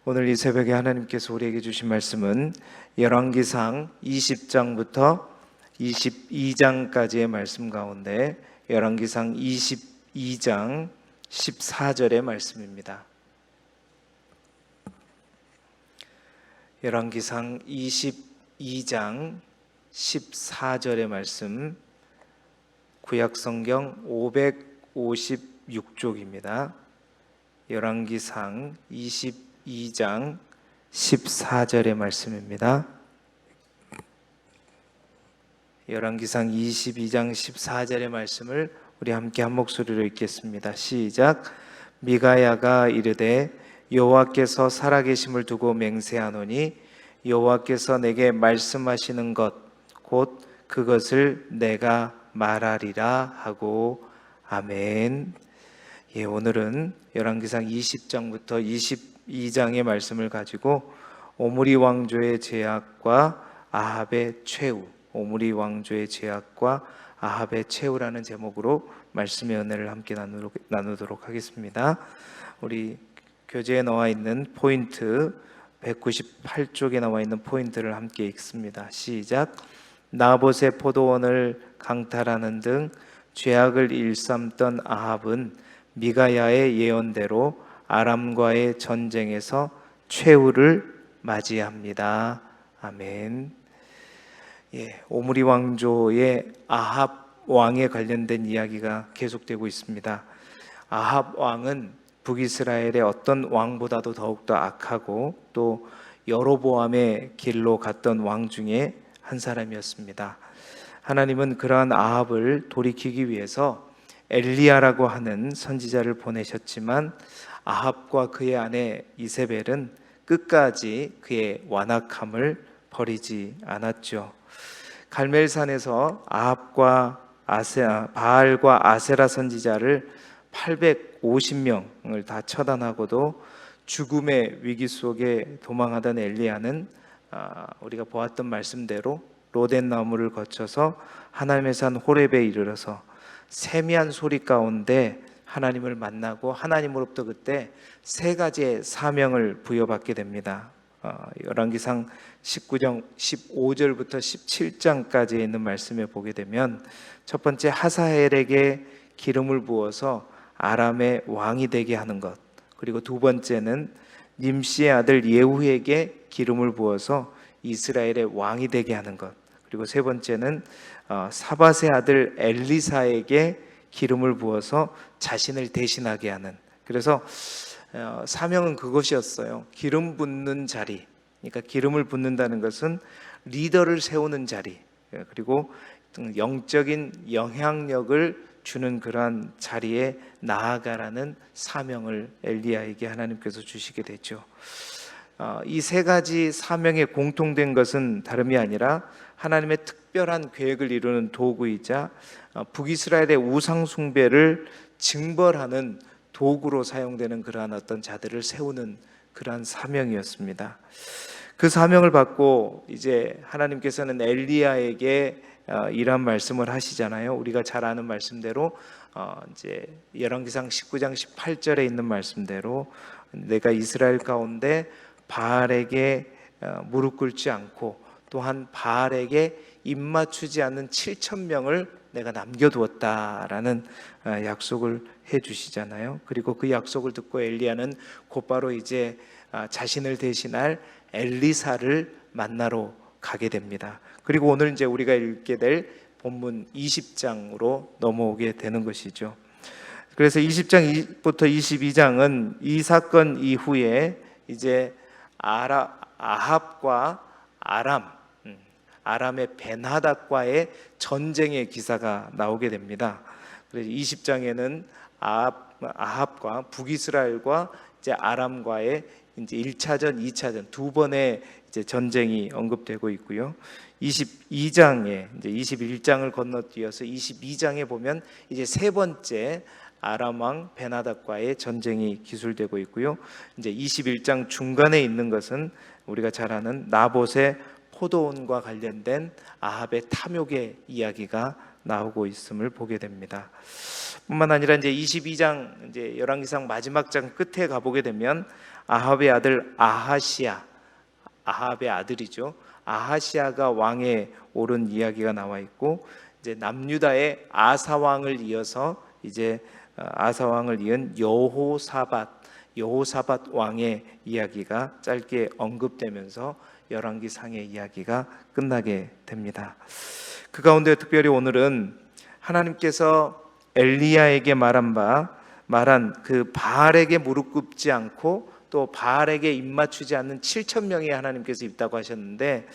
오늘 이 새벽에 하나님께서 우리에게 주신 말씀은 열왕기상 20장부터 22장까지의 말씀 가운데 열왕기상 22장 14절의 말씀입니다. 열왕기상 22장 14절의 말씀, 구약성경 556쪽입니다. 열왕기상 22장 14절의 말씀입니다. 열왕기상 22장 14절의 말씀을 우리 함께 한 목소리로 읽겠습니다. 시작. 미가야가 이르되 여호와께서 살아계심을 두고 맹세하노니 여호와께서 내게 말씀하시는 것 곧 그것을 내가 말하리라 하고 아멘. 오늘은 열왕기상 20장부터 22장의 말씀을 가지고 오므리 왕조의 죄악과 아합의 최후, 오므리 왕조의 죄악과 아합의 최후라는 제목으로 말씀의 은혜를 함께 나누도록 하겠습니다. 우리 교재에 나와 있는 포인트 198쪽에 나와 있는 포인트를 함께 읽습니다. 시작. 나봇의 포도원을 강탈하는 등 죄악을 일삼던 아합은 미가야의 예언대로 아람과의 전쟁에서 최후를 맞이합니다. 아멘. 오므리 왕조의 아합 왕에 관련된 이야기가 계속되고 있습니다. 아합 왕은 북이스라엘의 어떤 왕보다도 더욱더 악하고 또 여로보암의 길로 갔던 왕 중에 한 사람이었습니다. 하나님은 그러한 아합을 돌이키기 위해서 엘리야라고 하는 선지자를 보내셨지만 아합과 그의 아내 이세벨은 끝까지 그의 완악함을 버리지 않았죠. 갈멜산에서 아합과 바알과 아세라 선지자를 850명을 다 처단하고도 죽음의 위기 속에 도망하던 엘리야는 우리가 보았던 말씀대로 로덴 나무를 거쳐서 하나님의 산 호렙에 이르러서 세미한 소리 가운데 하나님을 만나고 하나님으로부터 그때 세 가지의 사명을 부여받게 됩니다. 열왕기상 19장 15절부터 17장까지에 있는 말씀에 보게 되면 첫 번째 하사엘에게 기름을 부어서 아람의 왕이 되게 하는 것, 그리고 두 번째는 님시의 아들 예후에게 기름을 부어서 이스라엘의 왕이 되게 하는 것, 그리고 세 번째는 사밧의 아들 엘리사에게 기름을 부어서 자신을 대신하게 하는, 그래서 사명은 그것이었어요. 기름 붓는 자리, 그러니까 기름을 붓는다는 것은 리더를 세우는 자리, 그리고 영적인 영향력을 주는 그러한 자리에 나아가라는 사명을 엘리야에게 하나님께서 주시게 되죠. 이 세 가지 사명의 공통된 것은 다름이 아니라 하나님의 특별한 계획을 이루는 도구이자 북이스라엘의 우상 숭배를 징벌하는 도구로 사용되는 그러한 어떤 자들을 세우는 그러한 사명이었습니다. 그 사명을 받고 이제 하나님께서는 엘리야에게 이런 말씀을 하시잖아요. 우리가 잘 아는 말씀대로 이제 열왕기상 19장 18절에 있는 말씀대로 내가 이스라엘 가운데 바알에게 무릎 꿇지 않고 또한 바알에게 입맞추지 않는 7,000명을 내가 남겨두었다라는 약속을 해주시잖아요. 그리고 그 약속을 듣고 엘리야는 곧바로 이제 자신을 대신할 엘리사를 만나러 가게 됩니다. 그리고 오늘 이제 우리가 읽게 될 본문 20장으로 넘어오게 되는 것이죠. 그래서 20장부터 22장은 이 사건 이후에 이제 아합과 아람의 벤하닷과의 전쟁의 기사가 나오게 됩니다. 그래서 20장에는 아합과 북이스라엘과 이제 아람과의 이제 1차전, 2차전 두 번의 이제 전쟁이 언급되고 있고요. 22장에 이제 21장을 건너뛰어서 22장에 보면 이제 세 번째 아람 왕 벤하닷과의 전쟁이 기술되고 있고요. 이제 21장 중간에 있는 것은 우리가 잘 아는 나봇의 포도원과 관련된 아합의 탐욕의 이야기가 나오고 있음을 보게 됩니다. 뿐만 아니라 이제 22장 이제 열왕기상 마지막 장 끝에 가보게 되면 아합의 아들 아하시야, 아합의 아들이죠. 아하시야가 왕에 오른 이야기가 나와 있고, 이제 남유다의 아사 왕을 이어서 이제 아사 왕을 이은 여호사밧 왕의 이야기가 짧게 언급되면서 열왕기상의 이야기가 끝나게 됩니다. 그 가운데 특별히 오늘은 하나님께서 엘리야에게 말한 그 바알에게 무릎 꿇지 않고 또 바알에게 입맞추지 않는 7천 명의 하나님께서 있다고 하셨는데,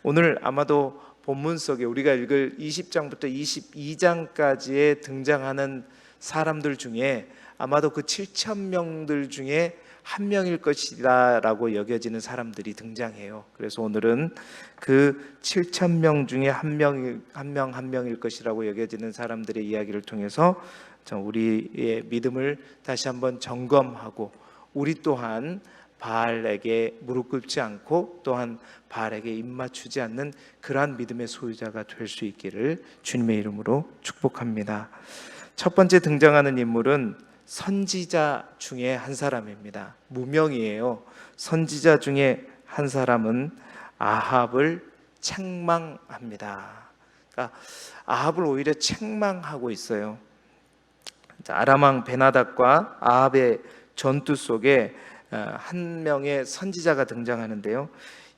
오늘 아마도 본문 속에 우리가 읽을 20장부터 22장까지에 등장하는 사람들 중에 아마도 그 7천 명들 중에 한 명일 것이다 라고 여겨지는 사람들이 등장해요. 그래서 오늘은 그 7천 명 중에 한 명일 것이라고 여겨지는 사람들의 이야기를 통해서 우리의 믿음을 다시 한번 점검하고, 우리 또한 바알에게 무릎 꿇지 않고 또한 바알에게 입맞추지 않는 그러한 믿음의 소유자가 될 수 있기를 주님의 이름으로 축복합니다. 첫 번째 등장하는 인물은 선지자 중에 한 사람입니다. 무명이에요. 선지자 중에 한 사람은 아합을 책망합니다. 그러니까 아합을 오히려 책망하고 있어요. 아람 왕 베나닷과 아합의 전투 속에 한 명의 선지자가 등장하는데요.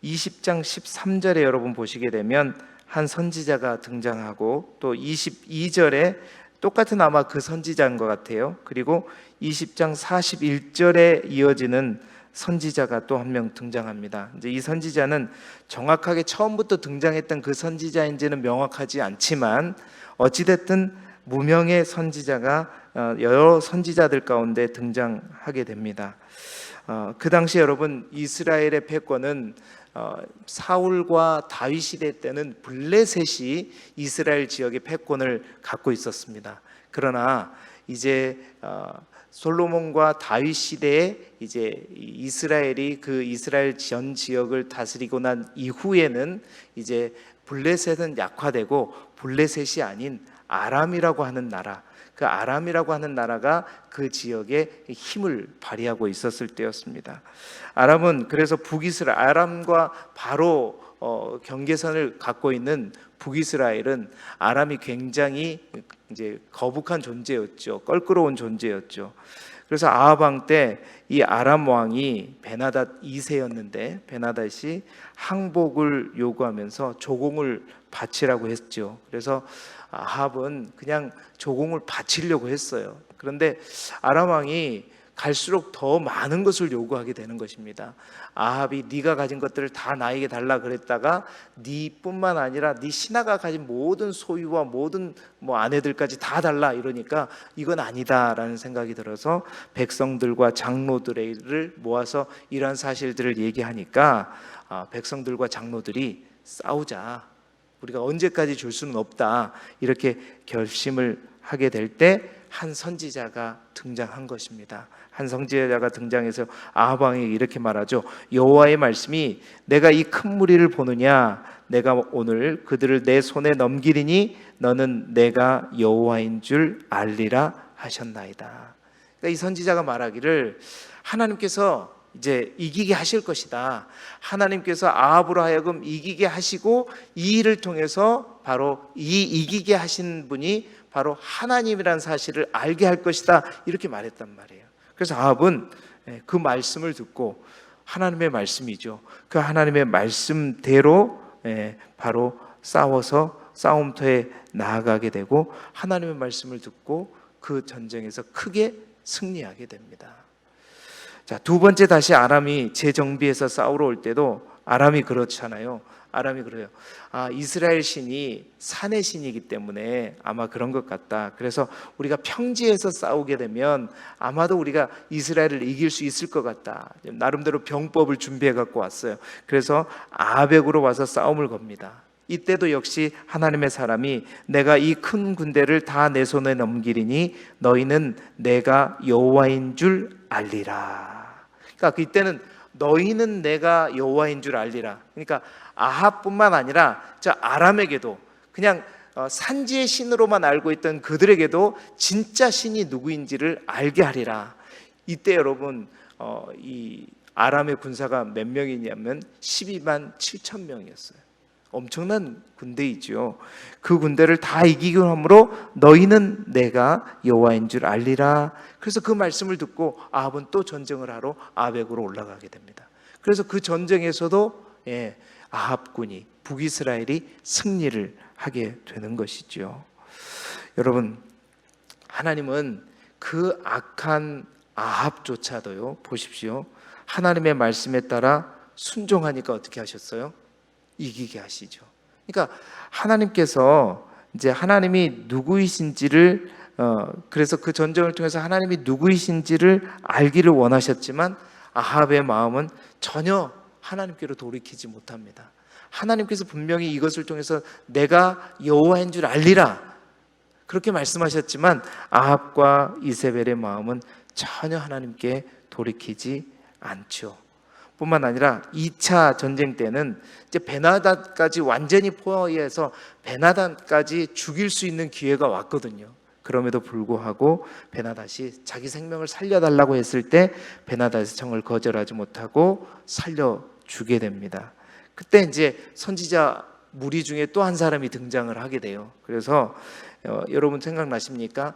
20장 13절에 여러분 보시게 되면 한 선지자가 등장하고, 또 22절에 똑같은 아마 그 선지자인 것 같아요. 그리고 20장 41절에 이어지는 선지자가 또 한 명 등장합니다. 이제 이 선지자는 정확하게 처음부터 등장했던 그 선지자인지는 명확하지 않지만, 어찌됐든 무명의 선지자가 여러 선지자들 가운데 등장하게 됩니다. 그 당시 여러분, 이스라엘의 패권은 사울과 다윗 시대 때는 블레셋이 이스라엘 지역의 패권을 갖고 있었습니다. 그러나 이제 솔로몬과 다윗 시대에 이제 이스라엘이 그 이스라엘 전 지역을 다스리고 난 이후에는 이제 블레셋은 약화되고 블레셋이 아닌 아람이라고 하는 나라, 그 아람이라고 하는 나라가 그 지역에 힘을 발휘하고 있었을 때였습니다. 아람은 그래서 아람과 바로 경계선을 갖고 있는 북이스라엘은 아람이 굉장히 이제 거북한 존재였죠. 껄끄러운 존재였죠. 그래서 아합 왕 때 이 아람 왕이 베나닷 2세였는데 베나닷이 항복을 요구하면서 조공을 바치라고 했죠. 그래서 아합은 그냥 조공을 바치려고 했어요. 그런데 아람 왕이 갈수록 더 많은 것을 요구하게 되는 것입니다. 아합이 네가 가진 것들을 다 나에게 달라 그랬다가 네뿐만 아니라 네 신하가 가진 모든 소유와 모든 아내들까지 다 달라 이러니까 이건 아니다라는 생각이 들어서 백성들과 장로들을 모아서 이러한 사실들을 얘기하니까 백성들과 장로들이 싸우자, 우리가 언제까지 줄 수는 없다, 이렇게 결심을 하게 될 때 한 선지자가 등장한 것입니다. 한 선지자가 등장해서 아합 왕에게 이렇게 말하죠. 여호와의 말씀이 내가 이 큰 무리를 보느냐, 내가 오늘 그들을 내 손에 넘기리니 너는 내가 여호와인 줄 알리라 하셨나이다. 그러니까 이 선지자가 말하기를 하나님께서 이제 이기게 하실 것이다. 하나님께서 아합으로 하여금 이기게 하시고 이 일을 통해서 바로 이 이기게 하신 분이 바로 하나님이라는 사실을 알게 할 것이다, 이렇게 말했단 말이에요. 그래서 아합은 그 말씀을 듣고, 하나님의 말씀이죠, 그 하나님의 말씀대로 바로 싸워서 싸움터에 나아가게 되고 하나님의 말씀을 듣고 그 전쟁에서 크게 승리하게 됩니다. 자, 두 번째 다시 아람이 재정비해서 싸우러 올 때도 아람이 그렇잖아요. 아람이 그래요. 이스라엘 신이 산의 신이기 때문에 아마 그런 것 같다. 그래서 우리가 평지에서 싸우게 되면 아마도 우리가 이스라엘을 이길 수 있을 것 같다. 나름대로 병법을 준비해 갖고 왔어요. 그래서 아벡으로 와서 싸움을 겁니다. 이때도 역시 하나님의 사람이 내가 이 큰 군대를 다 내 손에 넘기리니 너희는 내가 여호와인 줄 알리라. 그러니까 이때는 너희는 내가 여호와인 줄 알리라. 그러니까 아합뿐만 아니라 저 아람에게도 그냥 산지의 신으로만 알고 있던 그들에게도 진짜 신이 누구인지를 알게 하리라. 이때 여러분 이 아람의 군사가 몇 명이냐면 12만 7천 명이었어요. 엄청난 군대이죠. 그 군대를 다 이기고 함으로 너희는 내가 여호와인 줄 알리라. 그래서 그 말씀을 듣고 아합은 또 전쟁을 하러 아벡으로 올라가게 됩니다. 그래서 그 전쟁에서도 아합군이 북이스라엘이 승리를 하게 되는 것이죠. 여러분, 하나님은 그 악한 아합조차도요, 보십시오, 하나님의 말씀에 따라 순종하니까 어떻게 하셨어요? 이기게 하시죠. 그러니까 하나님께서 이제 하나님이 누구이신지를 그래서 그 전쟁을 통해서 하나님이 누구이신지를 알기를 원하셨지만 아합의 마음은 전혀 하나님께로 돌이키지 못합니다. 하나님께서 분명히 이것을 통해서 내가 여호와인 줄 알리라 그렇게 말씀하셨지만 아합과 이세벨의 마음은 전혀 하나님께 돌이키지 않죠. 뿐만 아니라 2차 전쟁 때는 이제 베나단까지 완전히 포위해서 베나단까지 죽일 수 있는 기회가 왔거든요. 그럼에도 불구하고 베나닷이 자기 생명을 살려달라고 했을 때 베나닷의 청을 거절하지 못하고 살려주게 됩니다. 그때 이제 선지자 무리 중에 또 한 사람이 등장을 하게 돼요. 그래서 여러분 생각나십니까?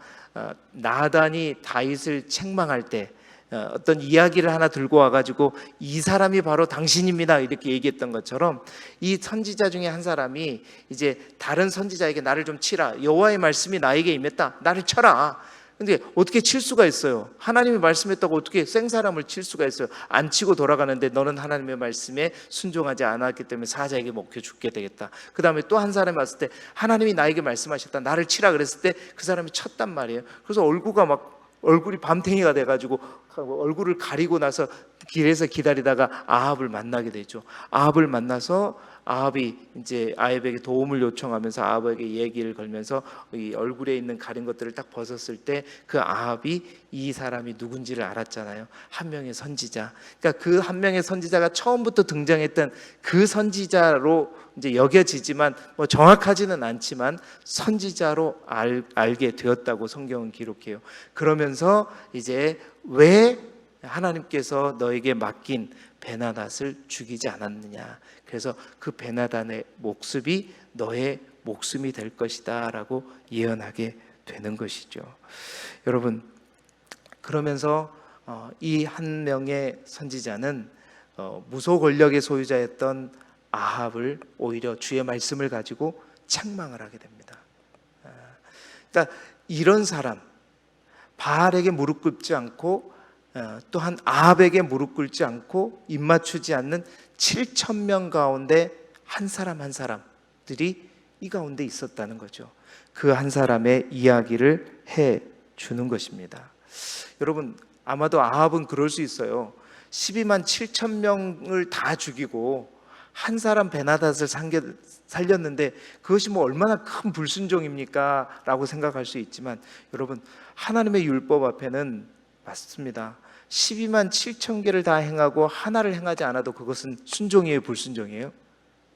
나단이 다윗을 책망할 때 어떤 이야기를 하나 들고 와가지고 이 사람이 바로 당신입니다 이렇게 얘기했던 것처럼 이 선지자 중에 한 사람이 이제 다른 선지자에게 나를 좀 치라, 여호와의 말씀이 나에게 임했다, 나를 쳐라. 근데 어떻게 칠 수가 있어요? 하나님이 말씀했다고 어떻게 생사람을 칠 수가 있어요? 안 치고 돌아가는데 너는 하나님의 말씀에 순종하지 않았기 때문에 사자에게 먹혀 죽게 되겠다. 그 다음에 또 한 사람이 왔을 때 하나님이 나에게 말씀하셨다, 나를 치라 그랬을 때 그 사람이 쳤단 말이에요. 그래서 얼굴이 밤탱이가 돼가지고 얼굴을 가리고 나서 길에서 기다리다가 아합을 만나게 되죠. 아합을 만나서 아합이 이제 아합에게 도움을 요청하면서 아합에게 얘기를 걸면서 이 얼굴에 있는 가린 것들을 딱 벗었을 때 그 아합이 이 사람이 누군지를 알았잖아요. 한 명의 선지자. 그러니까 그 한 명의 선지자가 처음부터 등장했던 그 선지자로 이제 여겨지지만 뭐 정확하지는 않지만 선지자로 알게 되었다고 성경은 기록해요. 그러면서 이제 왜 하나님께서 너에게 맡긴 베나닷을 죽이지 않았느냐, 그래서 그 베나단의 목숨이 너의 목숨이 될 것이다 라고 예언하게 되는 것이죠. 여러분, 그러면서 이 한 명의 선지자는 무소 권력의 소유자였던 아합을 오히려 주의 말씀을 가지고 책망을 하게 됩니다. 그러니까 이런 사람, 바알에게 무릎 꿇지 않고 또한 아합에게 무릎 꿇지 않고 입맞추지 않는 7,000명 가운데 한 사람 한 사람들이 이 가운데 있었다는 거죠. 그 한 사람의 이야기를 해 주는 것입니다. 여러분, 아마도 아합은 그럴 수 있어요. 12만 7천 명을 다 죽이고 한 사람 베나닷을 살렸는데 그것이 뭐 얼마나 큰 불순종입니까? 라고 생각할 수 있지만 여러분, 하나님의 율법 앞에는 맞습니다. 12만 7천 개를 다 행하고 하나를 행하지 않아도 그것은 순종이에요, 불순종이에요?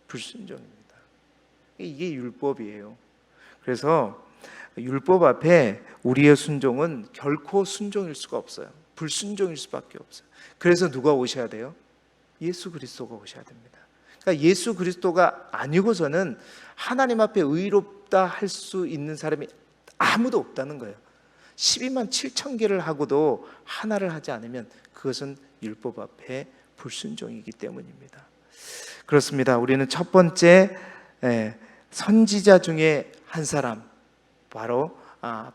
불순종입니다. 이게 율법이에요. 그래서 율법 앞에 우리의 순종은 결코 순종일 수가 없어요. 불순종일 수밖에 없어요. 그래서 누가 오셔야 돼요? 예수 그리스도가 오셔야 됩니다. 그러니까 예수 그리스도가 아니고서는 하나님 앞에 의롭다 할 수 있는 사람이 아무도 없다는 거예요. 12만 7천 개를 하고도 하나를 하지 않으면 그것은 율법 앞에 불순종이기 때문입니다. 그렇습니다. 우리는 첫 번째 선지자 중에 한 사람, 바로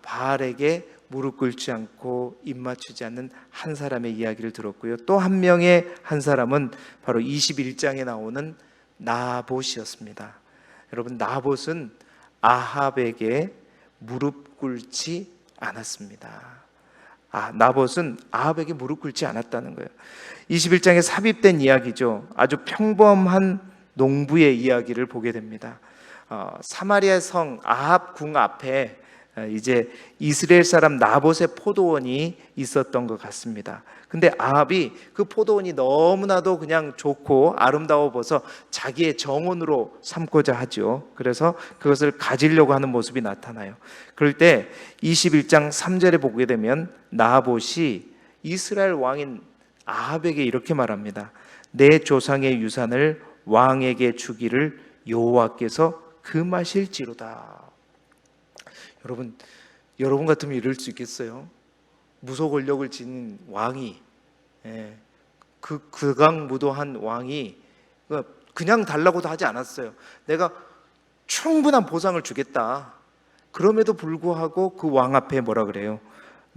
바알에게 무릎 꿇지 않고 입맞추지 않는 한 사람의 이야기를 들었고요. 또 한 명의 한 사람은 바로 21장에 나오는 나봇이었습니다. 여러분, 나봇은 아합에게 무릎 꿇지 않았습니다. 나봇은 아합에게 무릎 꿇지 않았다는 거예요. 21장에 삽입된 이야기죠. 아주 평범한 농부의 이야기를 보게 됩니다. 사마리아 성 아합 궁 앞에 이제 이스라엘 사람 나봇의 포도원이 있었던 것 같습니다. 근데 아합이 그 포도원이 너무나도 그냥 좋고 아름다워 보여서 자기의 정원으로 삼고자 하죠. 그래서 그것을 가지려고 하는 모습이 나타나요. 그럴 때 21장 3절에 보게 되면 나봇이 이스라엘 왕인 아합에게 이렇게 말합니다. 내 조상의 유산을 왕에게 주기를 여호와께서 금하실지로다. 여러분 같으면 이럴 수 있겠어요? 무소 권력을 지닌 왕이, 그 극악무도한 왕이 그냥 달라고도 하지 않았어요. 내가 충분한 보상을 주겠다. 그럼에도 불구하고 그 왕 앞에 뭐라 그래요?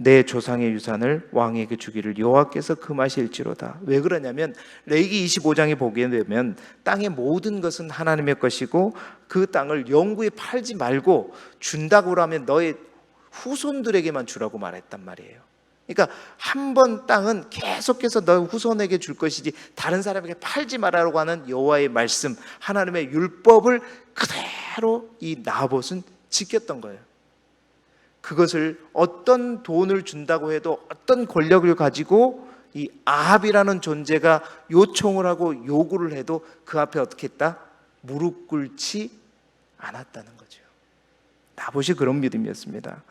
내 조상의 유산을 왕에게 주기를 여호와께서 금하실지로다. 왜 그러냐면 레위기 25장에 보게 되면 땅의 모든 것은 하나님의 것이고 그 땅을 영구히 팔지 말고 준다고 하면 너의 후손들에게만 주라고 말했단 말이에요. 그러니까 한 번 땅은 계속해서 너의 후손에게 줄 것이지 다른 사람에게 팔지 말라고 하는 여호와의 말씀, 하나님의 율법을 그대로 이 나봇은 지켰던 거예요. 그것을 어떤 돈을 준다고 해도 어떤 권력을 가지고 이 아합이라는 존재가 요청을 하고 요구를 해도 그 앞에 어떻게 했다? 무릎 꿇지 않았다는 거죠. 나봇이 그런 믿음이었습니다.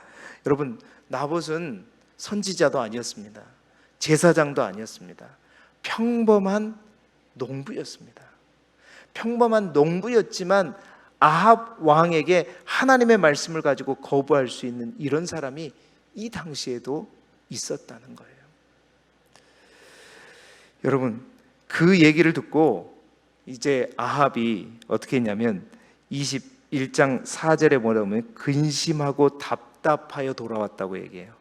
여러분, 나봇은 선지자도 아니었습니다. 제사장도 아니었습니다. 평범한 농부였습니다. 평범한 농부였지만 아합 왕에게 하나님의 말씀을 가지고 거부할 수 있는 이런 사람이 이 당시에도 있었다는 거예요. 여러분, 그 얘기를 듣고 이제 아합이 어떻게 했냐면 21장 4절에 뭐라면 근심하고 답답하여 돌아왔다고 얘기해요.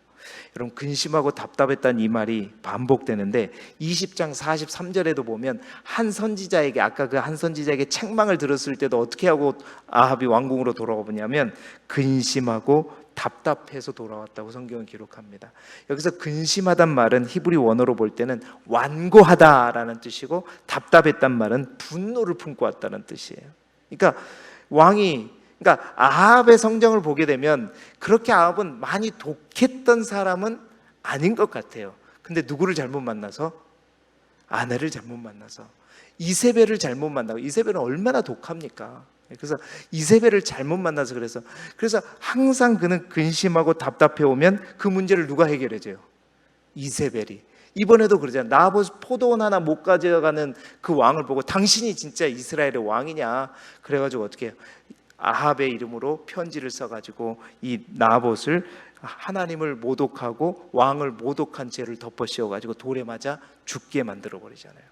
여러분, 근심하고 답답했다는 이 말이 반복되는데 20장 43절에도 보면 한 선지자에게, 아까 그 한 선지자에게 책망을 들었을 때도 어떻게 하고 아합이 왕궁으로 돌아가 보냐면 근심하고 답답해서 돌아왔다고 성경은 기록합니다. 여기서 근심하단 말은 히브리 원어로 볼 때는 완고하다라는 뜻이고 답답했단 말은 분노를 품고 왔다는 뜻이에요. 그러니까 아합의 성정을 보게 되면 그렇게 아합은 많이 독했던 사람은 아닌 것 같아요. 근데 누구를 잘못 만나서? 아내를 잘못 만나서, 이세벨을 잘못 만나고, 이세벨은 얼마나 독합니까? 그래서 이세벨을 잘못 만나서 그래서 항상 그는 근심하고 답답해 오면 그 문제를 누가 해결해줘요? 이세벨이. 이번에도 그러잖아요. 나봇 포도원 하나 못 가져가는 그 왕을 보고 당신이 진짜 이스라엘의 왕이냐? 그래가지고 어떻게 해요? 아합의 이름으로 편지를 써가지고 이 나봇을 하나님을 모독하고 왕을 모독한 죄를 덮어 씌워가지고 돌에 맞아 죽게 만들어 버리잖아요.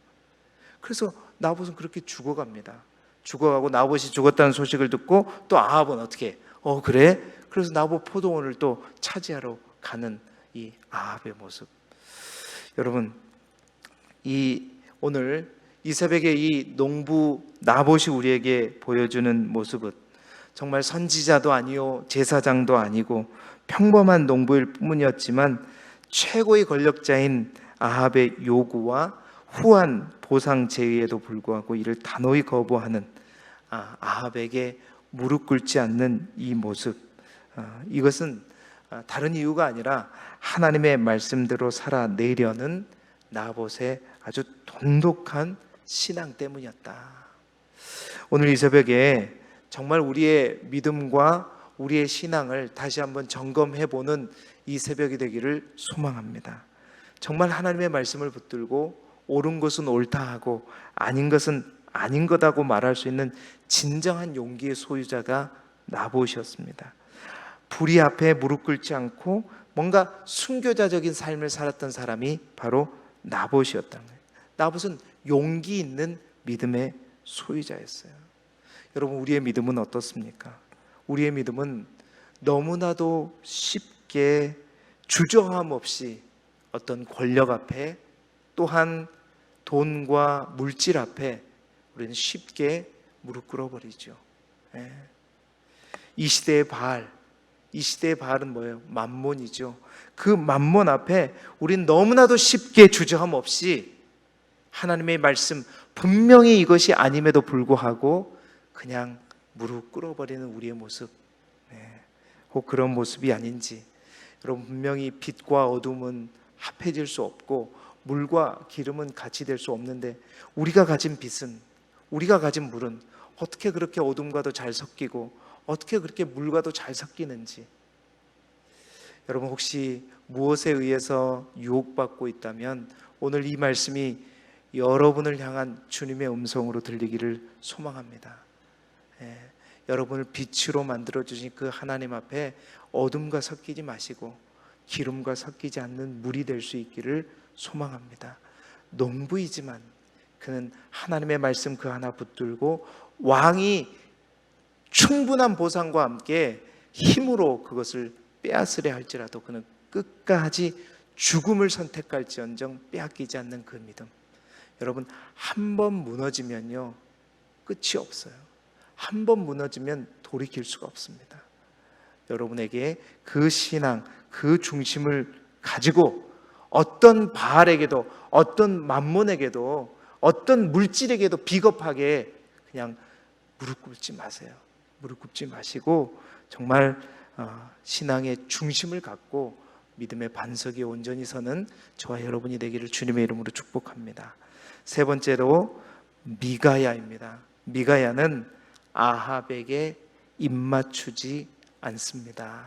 그래서 나봇은 그렇게 죽어갑니다. 죽어가고 나봇이 죽었다는 소식을 듣고 또 아합은 어떻게 해? 그래? 그래서 나봇 포도원을 또 차지하러 가는 이 아합의 모습. 여러분, 오늘 이 새벽에 이 농부 나봇이 우리에게 보여주는 모습은 정말 선지자도 아니요 제사장도 아니고 평범한 농부일 뿐이었지만 최고의 권력자인 아합의 요구와 후한 보상 제의에도 불구하고 이를 단호히 거부하는 아합에게 무릎 꿇지 않는 이 모습, 이것은 다른 이유가 아니라 하나님의 말씀대로 살아내려는 나봇의 아주 돈독한 신앙 때문이었다. 오늘 이 새벽에 정말 우리의 믿음과 우리의 신앙을 다시 한번 점검해보는 이 새벽이 되기를 소망합니다. 정말 하나님의 말씀을 붙들고 옳은 것은 옳다 하고 아닌 것은 아닌 거다고 말할 수 있는 진정한 용기의 소유자가 나봇이었습니다. 불의 앞에 무릎 꿇지 않고 뭔가 순교자적인 삶을 살았던 사람이 바로 나봇이었다는 거예요. 나봇은 용기 있는 믿음의 소유자였어요. 여러분, 우리의 믿음은 어떻습니까? 우리의 믿음은 너무나도 쉽게 주저함 없이 어떤 권력 앞에, 또한 돈과 물질 앞에 우리는 쉽게 무릎 꿇어버리죠. 이 시대의 바알은 뭐예요? 만몬이죠. 그 만몬 앞에 우린 너무나도 쉽게 주저함 없이 하나님의 말씀, 분명히 이것이 아님에도 불구하고 그냥 무릎 꿇어버리는 우리의 모습. 혹 그런 모습이 아닌지. 여러분, 분명히 빛과 어둠은 합해질 수 없고 물과 기름은 같이 될 수 없는데, 우리가 가진 빛은, 우리가 가진 물은 어떻게 그렇게 어둠과도 잘 섞이고 어떻게 그렇게 물과도 잘 섞이는지. 여러분, 혹시 무엇에 의해서 유혹받고 있다면 오늘 이 말씀이 여러분을 향한 주님의 음성으로 들리기를 소망합니다. 여러분을 빛으로 만들어주신 그 하나님 앞에 어둠과 섞이지 마시고 기름과 섞이지 않는 물이 될 수 있기를 소망합니다. 농부이지만 그는 하나님의 말씀 그 하나 붙들고 왕이 충분한 보상과 함께 힘으로 그것을 빼앗으려 할지라도 그는 끝까지 죽음을 선택할지언정 빼앗기지 않는 그 믿음. 여러분, 한 번 무너지면요 끝이 없어요. 한 번 무너지면 돌이킬 수가 없습니다. 여러분에게 그 신앙, 그 중심을 가지고 어떤 바알에게도, 어떤 만몬에게도, 어떤 물질에게도 비겁하게 그냥 무릎 꿇지 마세요. 무릎 꿇지 마시고 정말 신앙의 중심을 갖고 믿음의 반석에 온전히 서는 저와 여러분이 되기를 주님의 이름으로 축복합니다. 세 번째로 미가야입니다. 미가야는 아합에게 입맞추지 않습니다.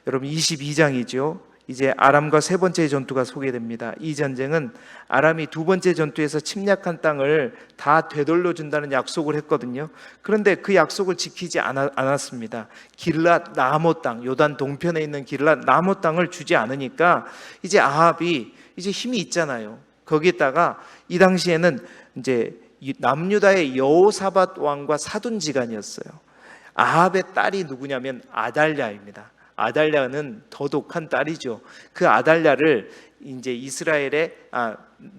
여러분, 22장이죠. 이제 아람과 세 번째 전투가 소개됩니다. 이 전쟁은 아람이 두 번째 전투에서 침략한 땅을 다 되돌려 준다는 약속을 했거든요. 그런데 그 약속을 지키지 않았습니다. 길랏 라모 땅, 요단 동편에 있는 길랏 라모 땅을 주지 않으니까 이제 아합이 이제 힘이 있잖아요. 거기에다가 이 당시에는 이제 남유다의 여호사밧 왕과 사돈지간이었어요. 아합의 딸이 누구냐면 아달랴입니다. 아달랴는 더 독한 딸이죠. 그 아달랴를 이제 이스라엘의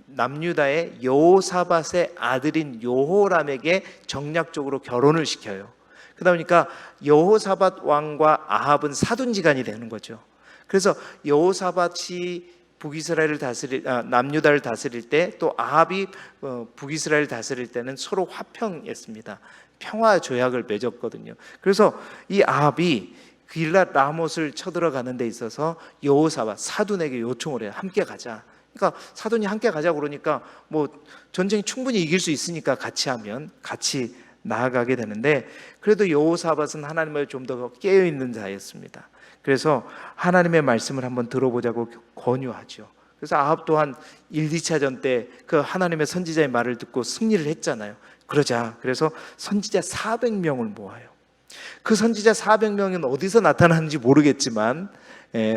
남유다의 여호사밧의 아들인 여호람에게 정략적으로 결혼을 시켜요. 그러다 보니까 여호사밧 왕과 아합은 사돈지간이 되는 거죠. 그래서 여호사밧이 북이스라엘을 남유다를 다스릴 때, 또 아합이 북이스라엘을 다스릴 때는 서로 화평했습니다. 평화 조약을 맺었거든요. 그래서 이 아합이 길랏 라못을 쳐들어가는 데 있어서 여호사밧 사돈에게 요청을 해요. 함께 가자. 그러니까 사돈이 함께 가자고 그러니까 뭐 전쟁 충분히 이길 수 있으니까 같이 하면 같이 나아가게 되는데, 그래도 여호사밧은 하나님을 좀 더 깨어있는 자였습니다. 그래서 하나님의 말씀을 한번 들어보자고 권유하죠. 그래서 아합 또한 1, 2차전 때 그 하나님의 선지자의 말을 듣고 승리를 했잖아요. 그러자 그래서 선지자 400명을 모아요. 그 선지자 400명은 어디서 나타나는지 모르겠지만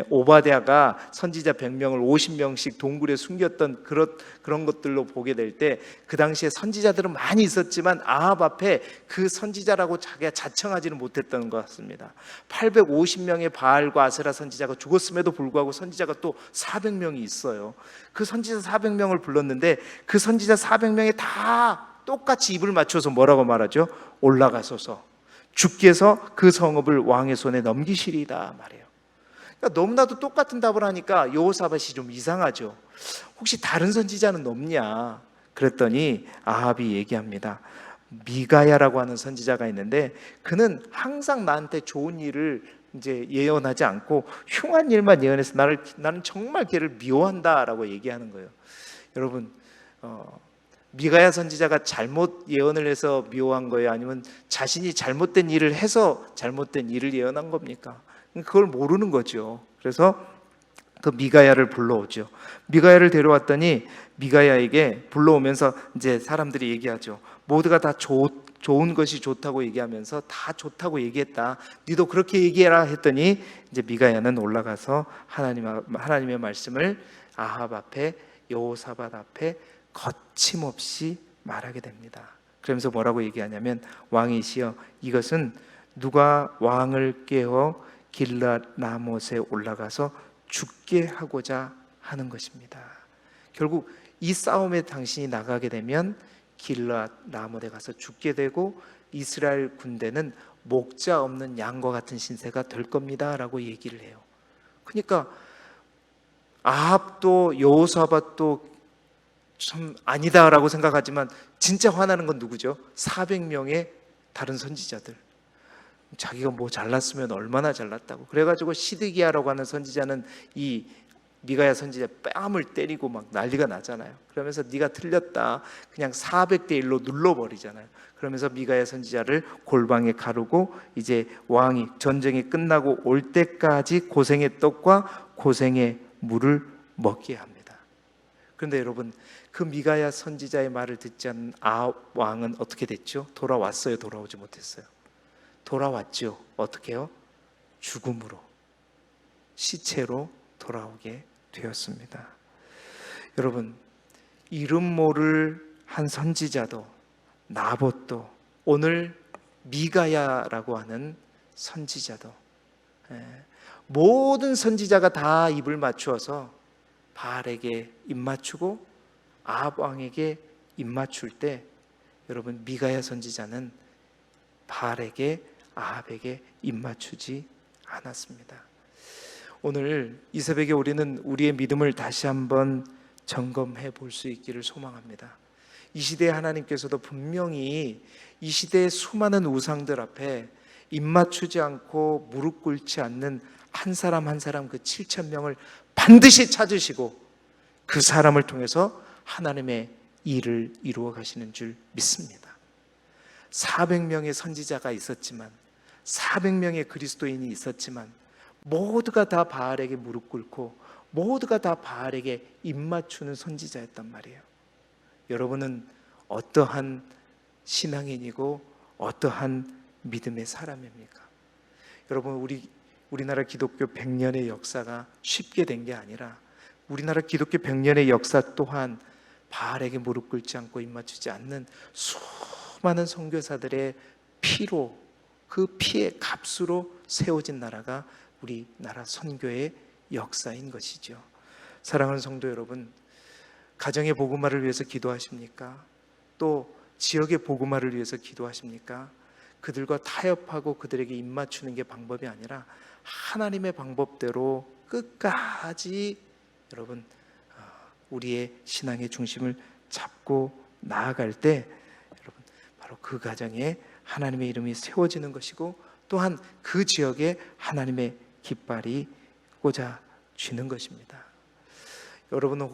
오바댜가 선지자 100명을 50명씩 동굴에 숨겼던 그런 것들로 보게 될 때, 그 당시에 선지자들은 많이 있었지만 아합 앞에 그 선지자라고 자기가 자청하지는 못했던 것 같습니다. 850명의 바알과 아세라 선지자가 죽었음에도 불구하고 선지자가 또 400명이 있어요. 그 선지자 400명을 불렀는데 그 선지자 400명이 다 똑같이 입을 맞춰서 뭐라고 말하죠? 올라가소서, 주께서 그 성읍을 왕의 손에 넘기시리다 말해요. 그러니까 너무나도 똑같은 답을 하니까 여호사밧이 좀 이상하죠. 혹시 다른 선지자는 없냐? 그랬더니 아합이 얘기합니다. 미가야라고 하는 선지자가 있는데 그는 항상 나한테 좋은 일을 이제 예언하지 않고 흉한 일만 예언해서 나는 정말 걔를 미워한다라고 얘기하는 거예요. 여러분, 미가야 선지자가 잘못 예언을 해서 미워한 거예요? 아니면 자신이 잘못된 일을 해서 잘못된 일을 예언한 겁니까? 그걸 모르는 거죠. 그래서 그 미가야를 불러오죠. 미가야를 데려왔더니 미가야에게 불러오면서 이제 사람들이 얘기하죠. 모두가 다 좋은 것이 좋다고 얘기하면서 다 좋다고 얘기했다. 니도 그렇게 얘기해라 했더니 이제 미가야는 올라가서 하나님의 말씀을 아합 앞에, 여호사밧 앞에 거침없이 말하게 됩니다. 그러면서 뭐라고 얘기하냐면, 왕이시여, 이것은 누가 왕을 깨워 길랏 라못에 올라가서 죽게 하고자 하는 것입니다. 결국 이 싸움에 당신이 나가게 되면 길랏 라못에 가서 죽게 되고 이스라엘 군대는 목자 없는 양과 같은 신세가 될 겁니다 라고 얘기를 해요. 그러니까 아합도 여호사밧도 참 아니다라고 생각하지만 진짜 화나는 건 누구죠? 400명의 다른 선지자들. 자기가 뭐 잘났으면 얼마나 잘났다고. 그래가지고 시드기야라고 하는 선지자는 이 미가야 선지자 뺨을 때리고 막 난리가 나잖아요. 그러면서 네가 틀렸다, 그냥 400대 1로 눌러버리잖아요. 그러면서 미가야 선지자를 골방에 가르고 이제 왕이 전쟁이 끝나고 올 때까지 고생의 떡과 고생의 물을 먹게 합니다. 그런데 여러분, 그 미가야 선지자의 말을 듣지 않은 왕은 어떻게 됐죠? 돌아왔어요? 돌아오지 못했어요? 돌아왔죠. 어떻게요? 죽음으로, 시체로 돌아오게 되었습니다. 여러분, 이름 모를 한 선지자도, 나봇도, 오늘 미가야라고 하는 선지자도, 모든 선지자가 다 입을 맞추어서 바알에게 입 맞추고 아합 왕에게 입 맞출 때, 여러분, 미가야 선지자는 바알에게, 아합에게 입 맞추지 않았습니다. 오늘 이 새벽에 우리는 우리의 믿음을 다시 한번 점검해 볼 수 있기를 소망합니다. 이 시대에 하나님께서도 분명히 이 시대의 수많은 우상들 앞에 입 맞추지 않고 무릎 꿇지 않는 한 사람 한 사람, 그 7,000명을 반드시 찾으시고 그 사람을 통해서 하나님의 일을 이루어 가시는 줄 믿습니다. 400명의 선지자가 있었지만, 400명의 그리스도인이 있었지만, 모두가 다 바알에게 무릎 꿇고 모두가 다 바알에게 입 맞추는 선지자였단 말이에요. 여러분은 어떠한 신앙인이고 어떠한 믿음의 사람입니까? 여러분, 우리나라 기독교 100년의 역사가 쉽게 된 게 아니라, 우리나라 기독교 100년의 역사 또한 바알에게 무릎 꿇지 않고 입 맞추지 않는 수많은 선교사들의 피로, 그 피의 값으로 세워진 나라가 우리나라 선교의 역사인 것이죠. 사랑하는 성도 여러분, 가정의 복음화를 위해서 기도하십니까? 또 지역의 복음화를 위해서 기도하십니까? 그들과 타협하고 그들에게 입 맞추는 게 방법이 아니라 하나님의 방법대로 끝까지 여러분, 우리의 신앙의 중심을 잡고 나아갈 때, 여러분, 바로 그 가정에 하나님의 이름이 세워지는 것이고, 또한 그 지역에 하나님의 깃발이 꽂아지는 것입니다. 여러분은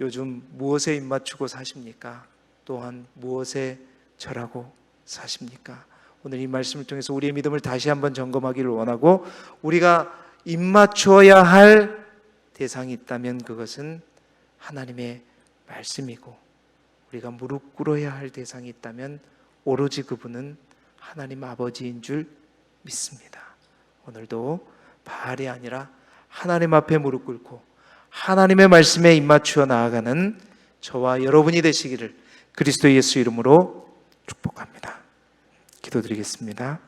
요즘 무엇에 입 맞추고 사십니까? 또한 무엇에 절하고 사십니까? 오늘 이 말씀을 통해서 우리의 믿음을 다시 한번 점검하기를 원하고, 우리가 입 맞추어야 할 대상이 있다면 그것은 하나님의 말씀이고, 우리가 무릎 꿇어야 할 대상이 있다면 오로지 그분은 하나님 아버지인 줄 믿습니다. 오늘도 바알이 아니라 하나님 앞에 무릎 꿇고 하나님의 말씀에 입 맞추어 나아가는 저와 여러분이 되시기를 그리스도 예수 이름으로 축복합니다. 기도드리겠습니다.